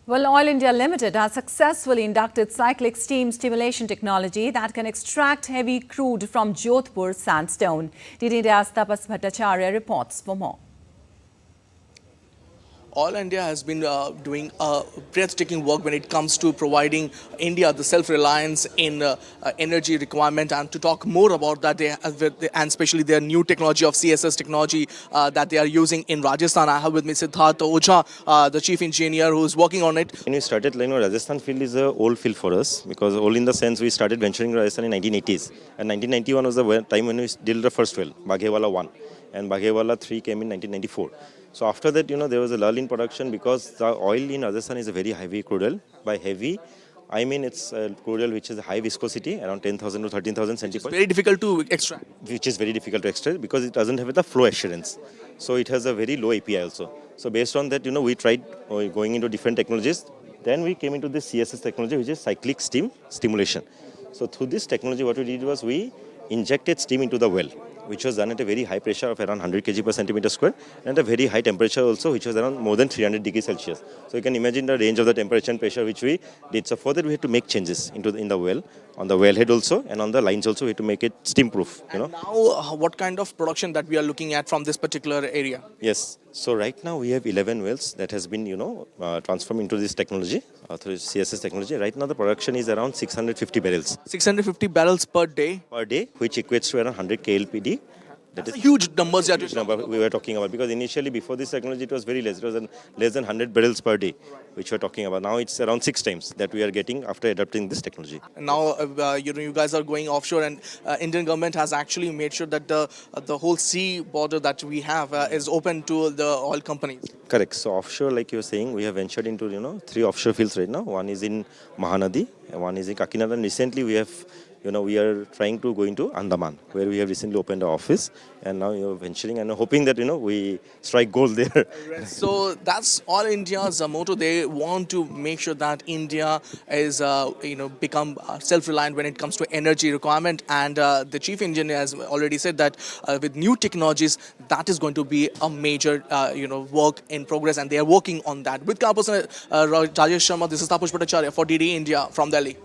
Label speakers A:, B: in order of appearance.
A: Well, Oil India Limited has successfully inducted Cyclic steam stimulation technology that can extract heavy crude from Jodhpur sandstone. DD India's Tapas Bhattacharya reports for more.
B: Oil India has been doing breathtaking work when it comes to providing India the self-reliance in energy requirement. And to talk more about that, and especially their new technology of CSS technology that they are using in Rajasthan, I have with me Siddharth Oja, the chief engineer who is working on it.
C: When we started, Rajasthan field is an old field for us because old in the sense we started venturing in Rajasthan in 1980s. And 1991 was the time when we drilled the first well, Baghewala 1. And Baghewala 3 came in 1994. So after that, there was a lull in production because the oil in Rajasthan is a very heavy crude oil. By heavy, I mean it's a crude oil which is a high viscosity, around 10,000 to 13,000 centipoise.
B: Very difficult to extract.
C: Which is very difficult to extract because it doesn't have the flow assurance. So it has a very low API also. So based on that, we tried going into different technologies. Then we came into this CSS technology, which is cyclic steam stimulation. So through this technology, what we did was we injected steam into the well, which was done at a very high pressure of around 100 kg per centimeter square and a very high temperature also, which was around more than 300 degrees Celsius. So you can imagine the range of the temperature and pressure which we did. So for that we had to make changes in the well, on the wellhead also, and on the lines also we had to make it steam proof.
B: Now what kind of production that we are looking at from this particular area?
C: Yes. So right now we have 11 wells that has been transformed into this technology, through CSS technology. Right now the production is around 650 barrels.
B: 650 barrels per day?
C: Per day, which equates to around 100 KLPD.
B: That is huge numbers
C: we were talking about, because initially before this technology it was very less. It was less than 100 barrels per day, which we're talking about. Now it's around 6 times that we are getting after adopting this technology.
B: Now you guys are going offshore, and Indian government has actually made sure that the whole sea border that we have is open to the oil companies.
C: Correct. So offshore, like you were saying, we have ventured into 3 offshore fields right now. One is in Mahanadi, and one is in Kakinada, and recently we have we are trying to go into Andaman, where we have recently opened our office, and now venturing and hoping that we strike gold there.
B: So that's all India's motto. They want to make sure that India is become self-reliant when it comes to energy requirement. And the chief engineer has already said that with new technologies, that is going to be a major work in progress, and they are working on that. With camera person Rajesh Sharma, this is Tapush Bhattacharya for DD India from Delhi.